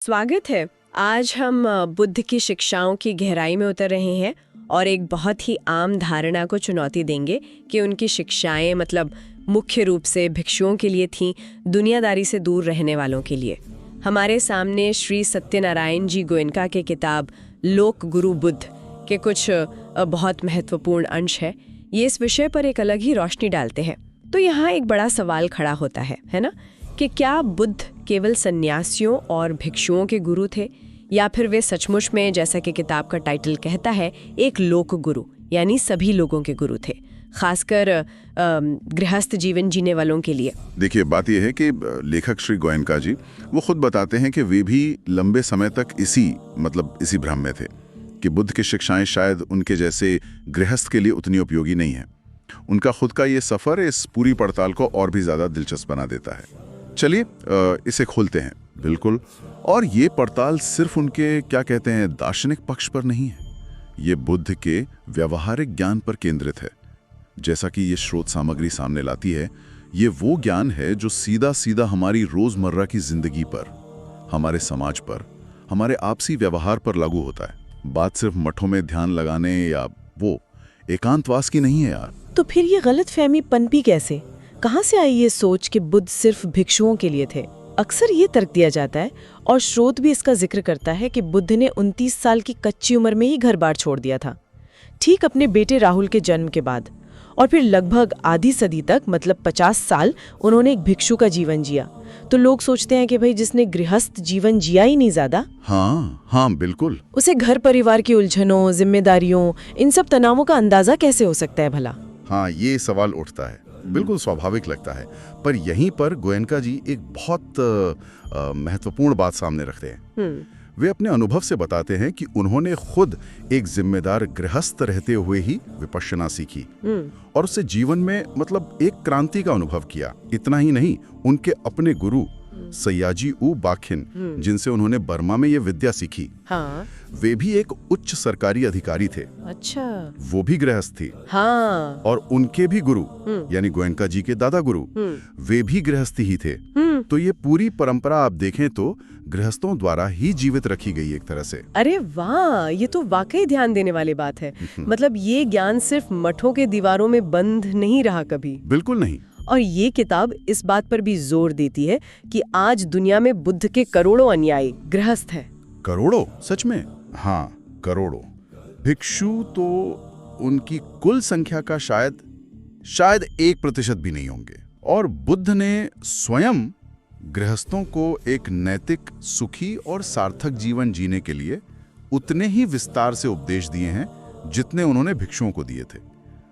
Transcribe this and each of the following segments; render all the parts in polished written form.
स्वागत है। आज हम बुद्ध की शिक्षाओं की गहराई में उतर रहे हैं और एक बहुत ही आम धारणा को चुनौती देंगे कि उनकी शिक्षाएं मतलब मुख्य रूप से भिक्षुओं के लिए थीं, दुनियादारी से दूर रहने वालों के लिए। हमारे सामने श्री सत्यनारायण जी गोयनका के किताब लोक गुरु बुद्ध के कुछ बहुत महत्वपूर्ण अंश है। ये इस विषय पर एक अलग ही रोशनी डालते हैं। तो यहाँ एक बड़ा सवाल खड़ा होता है ना, कि क्या बुद्ध केवल सन्यासियों और भिक्षुओं के गुरु थे, या फिर वे सचमुच में, जैसा कि किताब का टाइटल कहता है, एक लोक गुरु यानी सभी लोगों के गुरु थे, खासकर गृहस्थ जीवन जीने वालों के लिए। देखिए, बात यह है कि लेखक श्री गोयनका जी वो खुद बताते हैं कि वे भी लंबे समय तक इसी भ्रम में थे कि बुद्ध की शिक्षाएं शायद उनके जैसे गृहस्थ के लिए उतनी उपयोगी नहीं है। उनका खुद का ये सफर इस पूरी पड़ताल को और भी ज्यादा दिलचस्प बना देता है। चलिए इसे खोलते हैं। बिल्कुल। और ये पड़ताल सिर्फ उनके दार्शनिक पक्ष पर नहीं है, ये बुद्ध के व्यवहारिक ज्ञान पर केंद्रित है। जैसा कि ये स्रोत सामग्री सामने लाती है, ये वो ज्ञान है जो सीधा सीधा हमारी रोजमर्रा की जिंदगी पर, हमारे समाज पर, हमारे आपसी व्यवहार पर लागू होता है। बात सिर्फ मठों में ध्यान लगाने या वो एकांतवास की नहीं है यार। तो फिर ये गलतफहमी पनपी कैसे? कहाँ से आई ये सोच कि बुद्ध सिर्फ भिक्षुओं के लिए थे? अक्सर ये तर्क दिया जाता है, और स्रोत भी इसका जिक्र करता है, कि बुद्ध ने 29 साल की कच्ची उम्र में ही घर बार छोड़ दिया था, ठीक अपने बेटे राहुल के जन्म के बाद। और फिर लगभग आधी सदी तक, मतलब 50 साल, उन्होंने एक भिक्षु का जीवन जिया। तो लोग सोचते हैं कि भाई जिसने गृहस्थ जीवन जिया ही नहीं ज्यादा, हाँ बिल्कुल, उसे घर परिवार की उलझनों, जिम्मेदारियों, इन सब तनावों का अंदाजा कैसे हो सकता है भला? हाँ, ये सवाल उठता है। बिल्कुल स्वाभाविक लगता है। पर यहीं पर गोयनका जी एक बहुत महत्वपूर्ण बात सामने रखते हैं। वे अपने अनुभव से बताते हैं कि उन्होंने खुद एक जिम्मेदार गृहस्थ रहते हुए ही विपश्यना सीखी और उससे जीवन में एक क्रांति का अनुभव किया। इतना ही नहीं, उनके अपने गुरु सयाजी ऊ बाखिन, जिनसे उन्होंने बर्मा में ये विद्या सीखी, हाँ। वे भी एक उच्च सरकारी अधिकारी थे। अच्छा। वो भी गृहस्थ थी। हाँ। और उनके भी गुरु यानी गोयनका जी के दादा गुरु, वे भी गृहस्थी ही थे। तो ये पूरी परंपरा आप देखें तो गृहस्थों द्वारा ही जीवित रखी गई एक तरह से। अरे वाह, ये तो वाकई ध्यान देने वाली बात है। मतलब ये ज्ञान सिर्फ मठों के दीवारों में बंद नहीं रहा कभी। बिल्कुल नहीं। और ये किताब इस बात पर भी जोर देती है कि आज दुनिया में बुद्ध के करोड़ों अनुयायी गृहस्थ हैं। करोड़ों? सच में? हाँ, करोड़ों। भिक्षु तो उनकी कुल संख्या का शायद 1% भी नहीं होंगे। और बुद्ध ने स्वयं गृहस्थों को एक नैतिक, सुखी और सार्थक जीवन जीने के लिए उतने ही विस्तार से उपदेश दिए हैं जितने उन्होंने भिक्षुओं को दिए थे।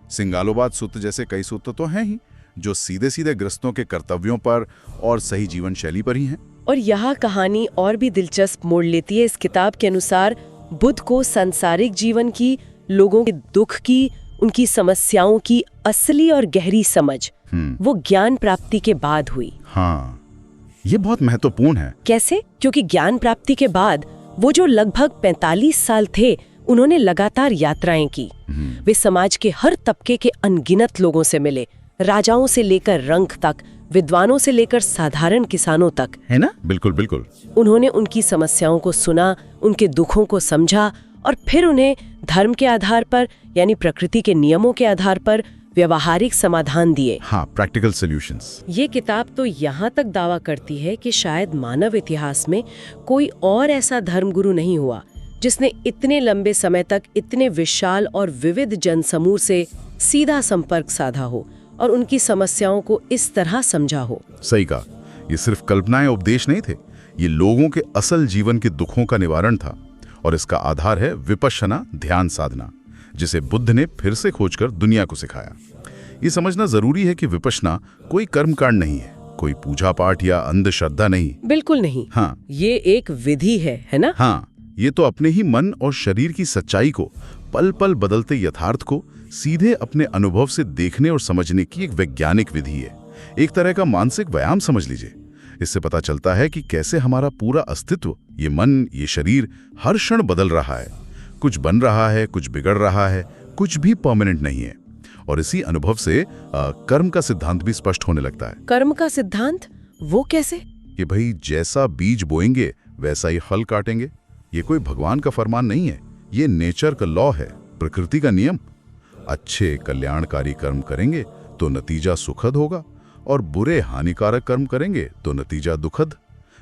सिंगालोबाद सूत्र जैसे कई सूत्र तो हैं ही, जो सीधे सीधे गृहस्थों के कर्तव्यों पर और सही जीवन शैली पर ही हैं। और यह कहानी और भी दिलचस्प मोड़ लेती है। इस किताब के अनुसार बुद्ध को सांसारिक जीवन की, लोगों के दुख की, उनकी समस्याओं की असली और गहरी समझ वो ज्ञान प्राप्ति के बाद हुई। हाँ, ये बहुत महत्वपूर्ण है। कैसे? क्योंकि ज्ञान प्राप्ति के बाद वो जो लगभग 45 साल थे, उन्होंने लगातार यात्राएं की। वे समाज के हर तबके के अनगिनत लोगों से मिले, राजाओं से लेकर रंक तक, विद्वानों से लेकर साधारण किसानों तक, है ना? बिल्कुल बिल्कुल। उन्होंने उनकी समस्याओं को सुना, उनके दुखों को समझा, और फिर उन्हें धर्म के आधार पर यानी प्रकृति के नियमों के आधार पर व्यवहारिक समाधान दिए। हाँ, प्रैक्टिकल सॉल्यूशंस। ये किताब तो यहाँ तक दावा करती है कि शायद मानव इतिहास में कोई और ऐसा धर्मगुरु नहीं हुआ जिसने इतने लंबे समय तक इतने विशाल और विविध जनसमूह से सीधा संपर्क साधा हो और उनकी समस्याओं को इस तरह समझा हो। सही कहा। ये सिर्फ कल्पनाएं, उपदेश नहीं थे, ये लोगों के असल जीवन के दुखों का निवारण था। और इसका आधार है विपश्यना, ध्यान साधना, जिसे बुद्ध ने फिर से खोजकर दुनिया को सिखाया। ये समझना जरूरी है कि विपश्यना कोई कर्मकांड नहीं है, कोई पूजा पाठ या अंधश्रद्धा नहीं। बिल्कुल नहीं। हाँ, ये एक विधि है ना? हाँ, ये तो अपने ही मन और शरीर की सच्चाई को, पल पल बदलते यथार्थ को सीधे अपने अनुभव से देखने और समझने की एक वैज्ञानिक विधि है। एक तरह का मानसिक व्यायाम समझ लीजिए। इससे पता चलता है कि कैसे हमारा पूरा अस्तित्व, ये मन, ये शरीर हर क्षण बदल रहा है। कुछ बन रहा है, कुछ बिगड़ रहा है, कुछ भी परमानेंट नहीं है। और इसी अनुभव से कर्म का सिद्धांत भी स्पष्ट होने लगता है। कर्म का सिद्धांत? वो कैसे? कि भाई जैसा बीज बोएंगे वैसा ही फल काटेंगे। ये कोई भगवान का फरमान नहीं है, ये नेचर का लॉ है, प्रकृति का नियम। अच्छे कल्याणकारी कर्म करेंगे तो नतीजा सुखद होगा, और बुरे हानिकारक कर्म करेंगे तो नतीजा दुखद।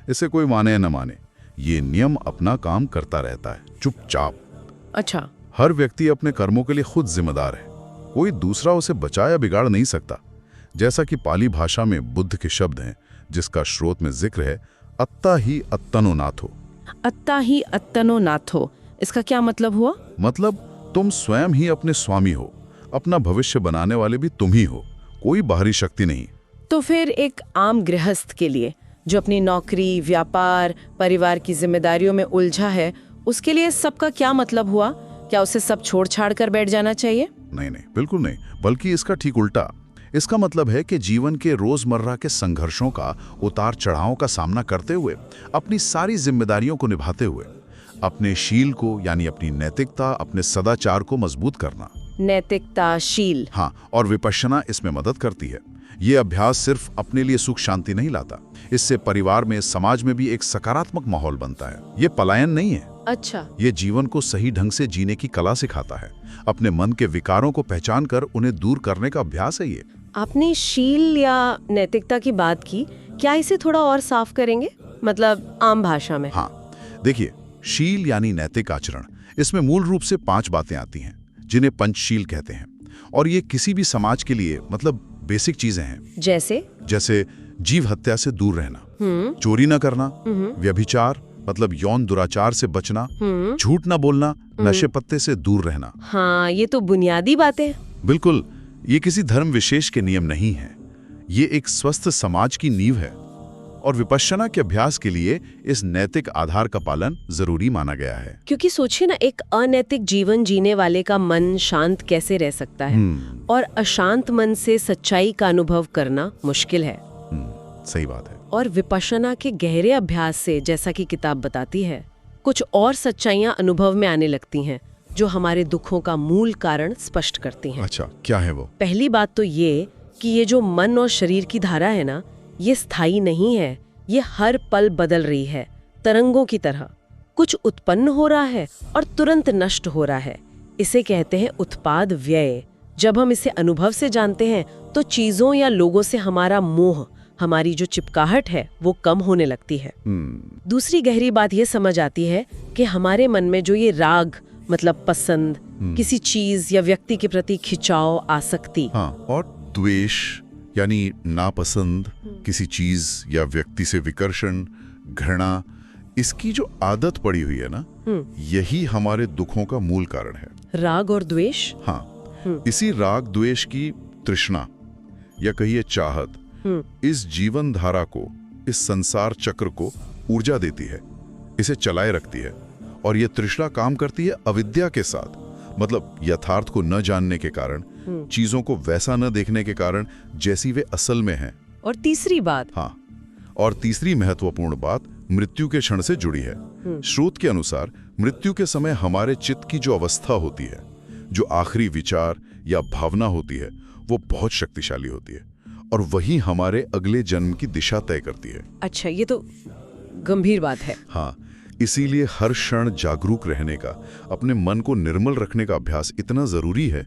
इसे कोई माने न माने, ये नियम अपना काम करता रहता है चुपचाप। अच्छा, हर व्यक्ति अपने कर्मों के लिए खुद जिम्मेदार है, कोई दूसरा उसे बचा या बिगाड़ नहीं सकता। जैसा कि पाली भाषा में बुद्ध के शब्द हैं, जिसका श्रोत में जिक्र है, अत्ता ही अत्तनो नाथो। अत्ता ही अत्तनो नाथो, इसका क्या मतलब हुआ? मतलब तुम स्वयं ही अपने स्वामी हो, अपना भविष्य बनाने वाले भी तुम ही हो, कोई बाहरी शक्ति नहीं। तो फिर एक आम गृहस्थ के लिए जो अपनी नौकरी, व्यापार, परिवार की जिम्मेदारियों में उलझा है, उसके लिए सबका क्या मतलब हुआ? क्या उसे सब छोड़ छाड़ कर बैठ जाना चाहिए? नहीं, बिल्कुल नहीं, बल्कि इसका ठीक उल्टा। इसका मतलब है कि जीवन के रोजमर्रा के संघर्षों का, उतार चढ़ावों का सामना करते हुए, अपनी सारी जिम्मेदारियों को निभाते हुए अपने शील को, यानी अपनी नैतिकता, अपने सदाचार को मजबूत करना। नैतिकता, शील। हाँ, और विपश्यना इसमें मदद करती है। ये अभ्यास सिर्फ अपने लिए सुख शांति नहीं लाता, इससे परिवार में, समाज में भी एक सकारात्मक माहौल बनता है। ये पलायन नहीं है। अच्छा, ये जीवन को सही ढंग से जीने की कला सिखाता है। अपने मन के विकारों को पहचान कर उन्हें दूर करने का अभ्यास है ये। आपने शील या नैतिकता की बात की, क्या इसे थोड़ा और साफ करेंगे? मतलब आम भाषा में। हाँ, देखिए, शील यानी नैतिक आचरण, इसमें मूल रूप से 5 बातें आती हैं, जिन्हें पंचशील कहते हैं। और ये किसी भी समाज के लिए मतलब बेसिक चीजें हैं। जैसे जीव हत्या से दूर रहना, चोरी न करना, व्यभिचार मतलब यौन दुराचार से बचना, झूठ न बोलना, नशे पत्ते से दूर रहना। हाँ, ये तो बुनियादी बातें। बिल्कुल, ये किसी धर्म विशेष के नियम नहीं है, ये एक स्वस्थ समाज की नींव है। और विपश्यना के अभ्यास के लिए इस नैतिक आधार का पालन जरूरी माना गया है। क्योंकि सोचिए ना, एक अनैतिक जीवन जीने वाले का मन शांत कैसे रह सकता है? और अशांत मन से सच्चाई का अनुभव करना मुश्किल है। सही बात है। और विपश्यना के गहरे अभ्यास से, जैसा कि किताब बताती है, कुछ और सच्चाइयां अनुभव में आने लगती हैं जो हमारे दुखों का मूल कारण स्पष्ट करती हैं। अच्छा, क्या है वो? पहली बात तो ये कि ये जो मन और शरीर की धारा है ना, ये स्थायी नहीं है, ये हर पल बदल रही है, तरंगों की तरह। कुछ उत्पन्न हो रहा है और तुरंत नष्ट हो रहा है। इसे कहते हैं उत्पाद व्यय। जब हम इसे अनुभव से जानते हैं तो चीजों या लोगों से हमारा मोह, हमारी जो चिपकाहट है, वो कम होने लगती है। दूसरी गहरी बात ये समझ आती है कि हमारे मन में जो ये राग मतलब पसंद, किसी चीज या व्यक्ति के प्रति खिंचाव, आसक्ति, और द्वेष यानी नापसंद, किसी चीज या व्यक्ति से विकर्षण, घृणा, इसकी जो आदत पड़ी हुई है ना, यही हमारे दुखों का मूल कारण है। राग और द्वेष। हाँ, इसी राग द्वेष की तृष्णा या कहिए चाहत इस जीवन धारा को, इस संसार चक्र को ऊर्जा देती है, इसे चलाए रखती है। और ये तृष्णा काम करती है अविद्या के साथ, मतलब यथार्थ को न जानने के कारण, चीजों को वैसा न देखने के कारण जैसी वे असल में हैं। और तीसरी बात, हाँ, और तीसरी महत्वपूर्ण बात मृत्यु के क्षण से जुड़ी है। श्रोत के अनुसार मृत्यु के समय हमारे चित्त की जो अवस्था होती है, जो आखिरी विचार या भावना होती है, वो बहुत शक्तिशाली होती है और वही हमारे अगले जन्म की दिशा तय करती है। अच्छा, ये तो गंभीर बात है। हाँ, इसीलिए हर क्षण जागरूक रहने का, अपने मन को निर्मल रखने का अभ्यास इतना जरूरी है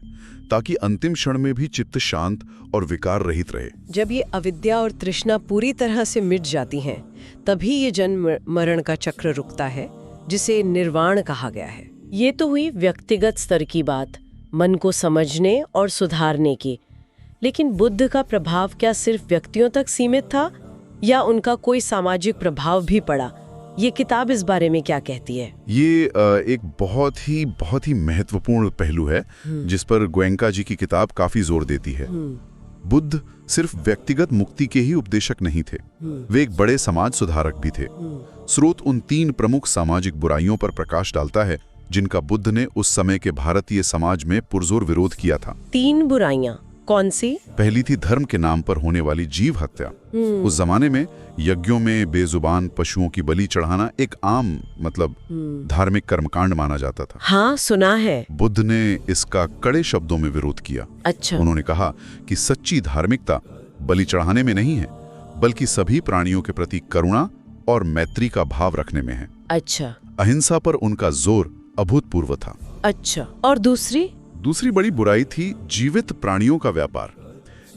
ताकि अंतिम क्षण में भी चित्त शांत और विकार रहित रहे। जब ये अविद्या और तृष्णा पूरी तरह से मिट जाती हैं, तभी ये जन्म मरण का चक्र रुकता है, जिसे निर्वाण कहा गया है। ये तो हुई व्यक्तिगत स्तर की बात, मन को समझने और सुधारने की। लेकिन बुद्ध का प्रभाव क्या सिर्फ व्यक्तियों तक सीमित था या उनका कोई सामाजिक प्रभाव भी पड़ा? ये किताब इस बारे में क्या कहती है? ये एक बहुत ही महत्वपूर्ण पहलू है जिस पर गोएंका जी की किताब काफी जोर देती है। बुद्ध सिर्फ व्यक्तिगत मुक्ति के ही उपदेशक नहीं थे, वे एक बड़े समाज सुधारक भी थे। स्रोत उन 3 प्रमुख सामाजिक बुराइयों पर प्रकाश डालता है जिनका बुद्ध ने उस समय के भारतीय समाज में पुरजोर विरोध किया था। 3 बुराइयां कौन सी? पहली थी धर्म के नाम पर होने वाली जीव हत्या। उस जमाने में यज्ञों में बेजुबान पशुओं की बलि चढ़ाना एक आम मतलब धार्मिक कर्मकांड माना जाता था। हाँ, सुना है। बुद्ध ने इसका कड़े शब्दों में विरोध किया। अच्छा। उन्होंने कहा कि सच्ची धार्मिकता बलि चढ़ाने में नहीं है, बल्कि सभी प्राणियों के प्रति करुणा और मैत्री का भाव रखने में है। अच्छा अहिंसा पर उनका जोर अभूतपूर्व था। अच्छा, और दूसरी बड़ी बुराई थी जीवित प्राणियों का व्यापार।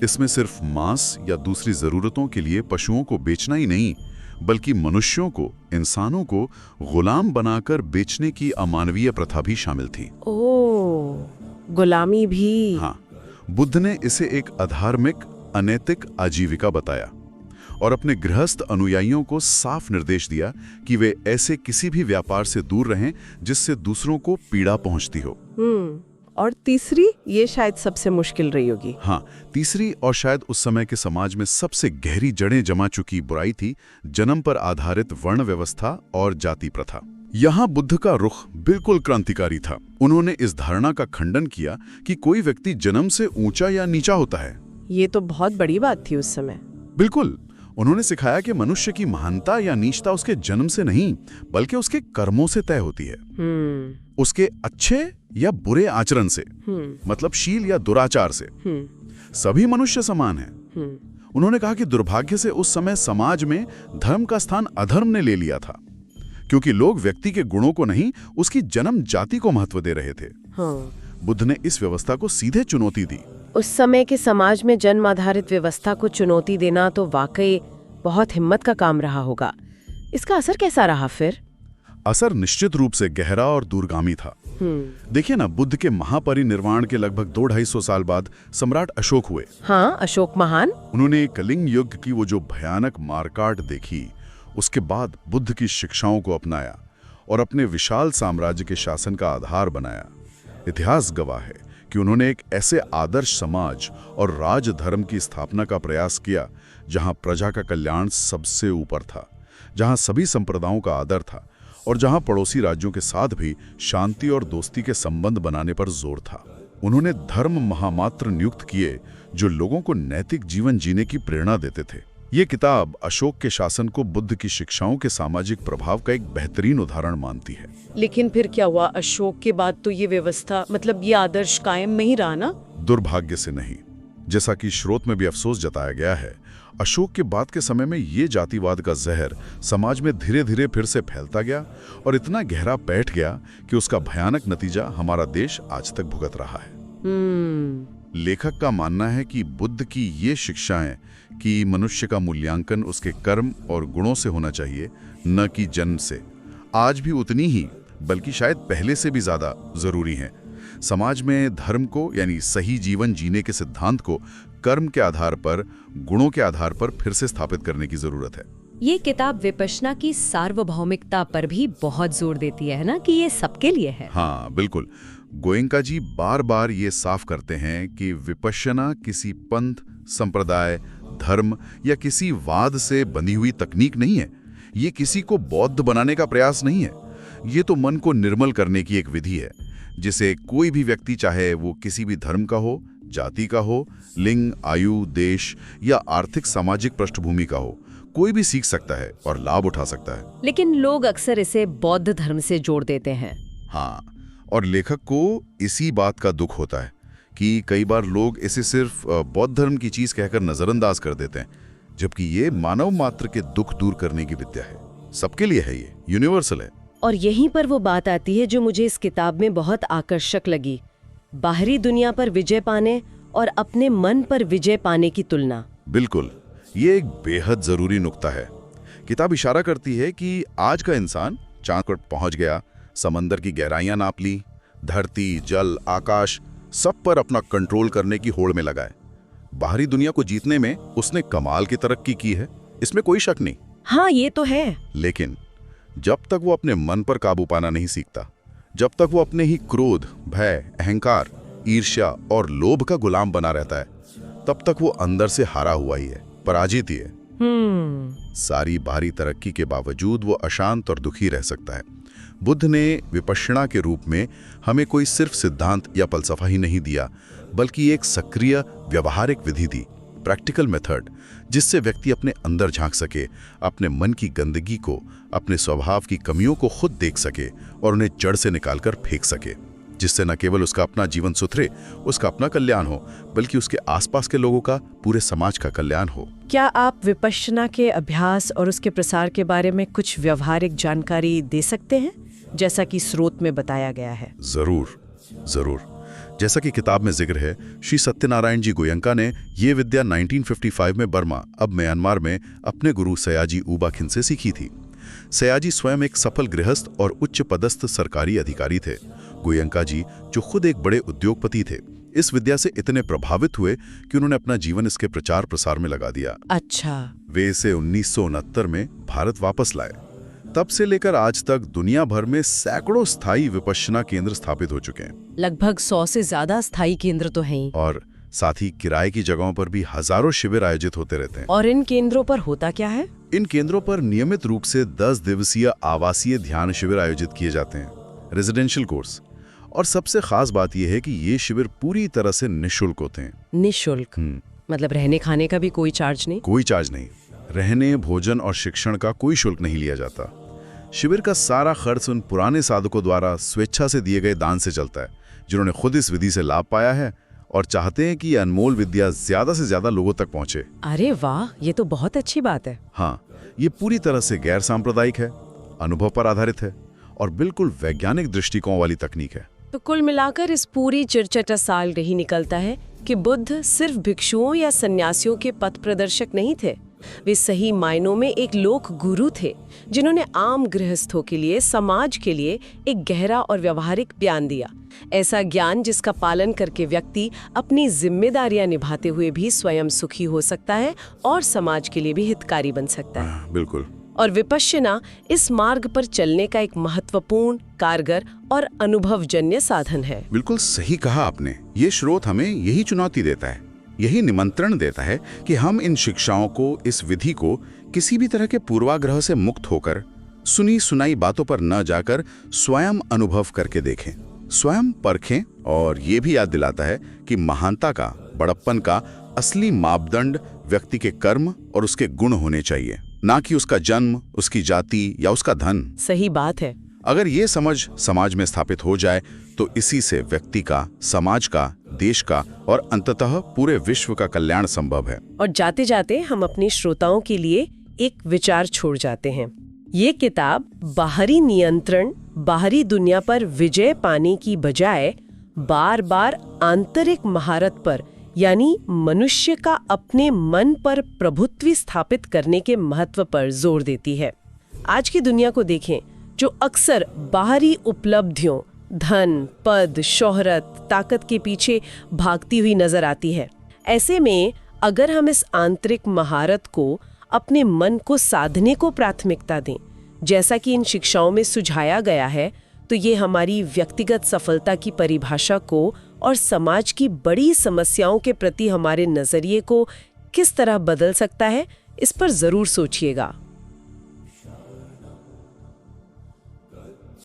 इसमें सिर्फ मांस या दूसरी जरूरतों के लिए पशुओं को बेचना ही नहीं, बल्कि मनुष्यों को, इंसानों को गुलाम बनाकर बेचने की अमानवीय प्रथा भी शामिल थी। ओह, गुलामी भी। हाँ, बुद्ध ने इसे एक अधार्मिक, अनैतिक आजीविका बताया और अपने गृहस्थ अनुयायियों को साफ निर्देश दिया कि वे ऐसे किसी भी व्यापार से दूर रहें जिससे दूसरों को पीड़ा पहुंचती हो। और तीसरी, ये शायद सबसे मुश्किल रही होगी। हाँ, तीसरी और शायद उस समय के समाज में सबसे गहरी जड़ें जमा चुकी बुराई थी जन्म पर आधारित वर्ण व्यवस्था और जाति प्रथा। यहाँ बुद्ध का रुख बिल्कुल क्रांतिकारी था। उन्होंने इस धारणा का खंडन किया कि कोई व्यक्ति जन्म से ऊंचा या नीचा होता है। ये तो बहुत बड़ी बात थी उस समय। बिल्कुल, उन्होंने सिखाया कि मनुष्य की महानता या नीचता उसके जन्म से नहीं, बल्कि उसके कर्मों से तय होती है। उसके अच्छे या बुरे आचरण से, मतलब शील या दुराचार से। सभी मनुष्य समान हैं। उन्होंने कहा कि दुर्भाग्य से उस समय समाज में धर्म का स्थान अधर्म ने ले लिया था, क्योंकि लोग व्यक्ति के गुणों को नहीं, उसकी जन्म जाति को महत्व दे रहे थे। बुद्ध ने इस व्यवस्था को सीधे चुनौती दी। उस समय के समाज में जन्म आधारित व्यवस्था को चुनौती देना तो वाकई बहुत हिम्मत का काम रहा होगा। इसका असर कैसा रहा फिर? असर निश्चित रूप से गहरा और दूरगामी था। देखिए ना, बुद्ध के महापरिनिर्वाण के लगभग 200-250 साल बाद सम्राट अशोक हुए। हाँ, अशोक महान। उन्होंने कलिंग युग की वो जो भयानक मारकाट देखी, उसके बाद बुद्ध की शिक्षाओं को अपनाया और अपने विशाल साम्राज्य के शासन का आधार बनाया। इतिहास गवाह है कि उन्होंने एक ऐसे आदर्श समाज और राजधर्म की स्थापना का प्रयास किया जहां प्रजा का कल्याण सबसे ऊपर था, जहां सभी संप्रदायों का आदर था और जहां पड़ोसी राज्यों के साथ भी शांति और दोस्ती के संबंध बनाने पर जोर था। उन्होंने धर्म महामात्र नियुक्त किए जो लोगों को नैतिक जीवन जीने की प्रेरणा देते थे। ये किताब अशोक के शासन को बुद्ध की शिक्षाओं के सामाजिक प्रभाव का एक बेहतरीन उदाहरण मानती है। लेकिन फिर क्या हुआ? अशोक के बाद तो ये व्यवस्था, मतलब ये आदर्श कायम नहीं रहा ना? दुर्भाग्य से नहीं। जैसा कि स्रोत में भी अफसोस जताया गया है, अशोक के बाद के समय में ये जातिवाद का जहर समाज में धीरे धीरे फिर से फैलता गया और इतना गहरा बैठ गया कि उसका भयानक नतीजा हमारा देश आज तक भुगत रहा है। लेखक का मानना है कि बुद्ध की ये शिक्षाएं कि मनुष्य का मूल्यांकन उसके कर्म और गुणों से होना चाहिए, न कि जन्म से, आज भी उतनी ही, बल्कि शायद पहले से भी ज्यादा जरूरी हैं। समाज में धर्म को, यानी सही जीवन जीने के सिद्धांत को कर्म के आधार पर, गुणों के आधार पर फिर से स्थापित करने की जरूरत है। ये किताब विपश्यना की सार्वभौमिकता पर भी बहुत जोर देती है ना, कि ये सबके लिए है। हाँ बिल्कुल, गोयंका जी बार बार ये साफ करते हैं कि विपश्यना किसी पंथ, संप्रदाय, धर्म या किसी वाद से बंधी हुई तकनीक नहीं है। ये किसी को बौद्ध बनाने का प्रयास नहीं है। ये तो मन को निर्मल करने की एक विधि है जिसे कोई भी व्यक्ति, चाहे वो किसी भी धर्म का हो, जाति का हो, लिंग, आयु, देश या आर्थिक सामाजिक पृष्ठभूमि का हो, कोई भी सीख सकता है और लाभ उठा सकता है। लेकिन लोग अक्सर इसे बौद्ध धर्म से जोड़ देते हैं। हाँ, और लेखक को इसी बात का दुख होता है कि कई बार लोग इसे सिर्फ बौद्ध धर्म की चीज कहकर नजरअंदाज कर देते हैं, जबकि ये मानव मात्र के दुख दूर करने की विद्या है। सबके लिए है, ये यूनिवर्सल है। और यहीं पर वो बात आती है जो मुझे इस किताब में बहुत आकर्षक लगी, बाहरी दुनिया पर विजय पाने और अपने मन पर विजय पाने की तुलना। बिल्कुल, ये एक बेहद जरूरी नुक्ता है। किताब इशारा करती है कि आज का इंसान चांद पर पहुंच गया, समंदर की गहराइयां नाप ली, धरती, जल, आकाश सब पर अपना कंट्रोल करने की होड़ में लगा है। बाहरी दुनिया को जीतने में उसने कमाल की तरक्की की है, इसमें कोई शक नहीं। हाँ, ये तो है। लेकिन जब तक वो अपने मन पर काबू पाना नहीं सीखता, जब तक वो अपने ही क्रोध, भय, अहंकार, ईर्ष्या और लोभ का गुलाम बना रहता है, तब तक वो अंदर से हारा हुआ ही है, पराजित ही है। सारी बाहरी तरक्की के बावजूद वो अशांत और दुखी रह सकता है। बुद्ध ने विपश्यना के रूप में हमें कोई सिर्फ सिद्धांत या फलसफा ही नहीं दिया, बल्कि एक सक्रिय व्यवहारिक विधि दी, प्रैक्टिकल मेथड, जिससे व्यक्ति अपने अंदर झांक सके, अपने मन की गंदगी को, अपने स्वभाव की कमियों को खुद देख सके और उन्हें जड़ से निकालकर फेंक सके। जिससे न केवल उसका अपना जीवन सुधरे, उसका अपना कल्याण हो, बल्कि उसके आसपास के लोगों का, पूरे समाज का कल्याण हो। क्या आप विपश्यना के अभ्यास और उसके प्रसार के बारे में कुछ व्यवहारिक जानकारी दे सकते हैं, जैसा कि स्रोत में बताया गया है? जरूर जरूर। जैसा कि किताब में जिक्र है, श्री सत्यनारायण जी गोयंका ने ये विद्या 1955 में बर्मा, अब म्यांमार में अपने गुरु सयाजी ऊबा खिन से सीखी थी। सयाजी स्वयं एक सफल गृहस्थ और उच्च पदस्थ सरकारी अधिकारी थे। गोयंका जी, जो खुद एक बड़े उद्योगपति थे, इस विद्या से इतने प्रभावित हुए कि उन्होंने अपना जीवन इसके प्रचार प्रसार में लगा दिया। अच्छा। वे इसे 1969 में भारत वापस लाए। तब से लेकर आज तक दुनिया भर में सैकड़ों स्थायी विपश्यना केंद्र स्थापित हो चुके हैं। लगभग 100 से ज्यादा स्थायी केंद्र तो हैं ही। और साथ ही किराए की जगहों पर भी हजारों शिविर आयोजित होते रहते हैं। और इन केंद्रों पर होता क्या है? इन केंद्रों पर नियमित रूप से 10 दिवसीय आवासीय ध्यान शिविर आयोजित किए जाते हैं, रेजिडेंशियल कोर्स। और सबसे खास बात यह है कि ये शिविर पूरी तरह से निःशुल्क होते हैं। निःशुल्क? मतलब रहने खाने का भी कोई चार्ज नहीं? कोई चार्ज नहीं। रहने, भोजन और शिक्षण का कोई शुल्क नहीं लिया जाता। शिविर का सारा खर्च उन पुराने साधकों द्वारा स्वेच्छा से दिए गए दान से चलता है, जिन्होंने खुद इस विधि से लाभ पाया है और चाहते हैं कि ये अनमोल विद्या ज्यादा से ज्यादा लोगों तक पहुंचे। अरे वाह, ये तो बहुत अच्छी बात है। हाँ, ये पूरी तरह से गैर सांप्रदायिक है, अनुभव पर आधारित है और बिल्कुल वैज्ञानिक दृष्टिकोण वाली तकनीक है। तो कुल मिलाकर इस पूरी चर्चा साल रही निकलता है कि बुद्ध सिर्फ भिक्षुओं या सन्यासियों के पथ प्रदर्शक नहीं थे। वे सही मायनों में एक लोक गुरु थे, जिन्होंने आम गृहस्थों के लिए, समाज के लिए एक गहरा और व्यवहारिक ज्ञान दिया। ऐसा ज्ञान जिसका पालन करके व्यक्ति अपनी जिम्मेदारियां निभाते हुए भी स्वयं सुखी हो सकता है और समाज के लिए भी हितकारी बन सकता है। बिल्कुल। और विपश्यना इस मार्ग पर चलने का एक महत्वपूर्ण, कारगर और अनुभवजन्य साधन है। बिल्कुल सही कहा आपने। ये स्रोत हमें यही चुनौती देता है, यही निमंत्रण देता है कि हम इन शिक्षाओं को, इस विधि को किसी भी तरह के पूर्वाग्रह से मुक्त होकर, सुनी सुनाई बातों पर न जाकर स्वयं अनुभव करके देखें, स्वयं परखें। और ये भी याद दिलाता है कि महानता का, बड़प्पन का असली मापदंड व्यक्ति के कर्म और उसके गुण होने चाहिए, ना कि उसका जन्म, उसकी जाति या उसका धन। सही बात है। अगर ये समझ समाज में स्थापित हो जाए तो इसी से व्यक्ति का, समाज का, देश का और अंततः पूरे विश्व का कल्याण संभव है। और जाते जाते हम अपने श्रोताओं के लिए एक विचार छोड़ जाते हैं। ये किताब बाहरी नियंत्रण, बाहरी दुनिया पर विजय पाने की बजाय बार बार आंतरिक महारत पर, यानी मनुष्य का अपने मन पर प्रभुत्व स्थापित करने के महत्व पर जोर देती है। आज की दुनिया को देखें, जो अक्सर बाहरी उपलब्धियों, धन, पद, शोहरत, ताकत के पीछे भागती हुई नजर आती है। ऐसे में अगर हम इस आंतरिक महारत को, अपने मन को साधने को प्राथमिकता दें, जैसा कि इन शिक्षाओं में सुझाया गया है, तो ये हमारी व्यक्तिगत सफलता की परिभाषा को और समाज की बड़ी समस्याओं के प्रति हमारे नजरिए को किस तरह बदल सकता है, इस पर जरूर सोचिएगा।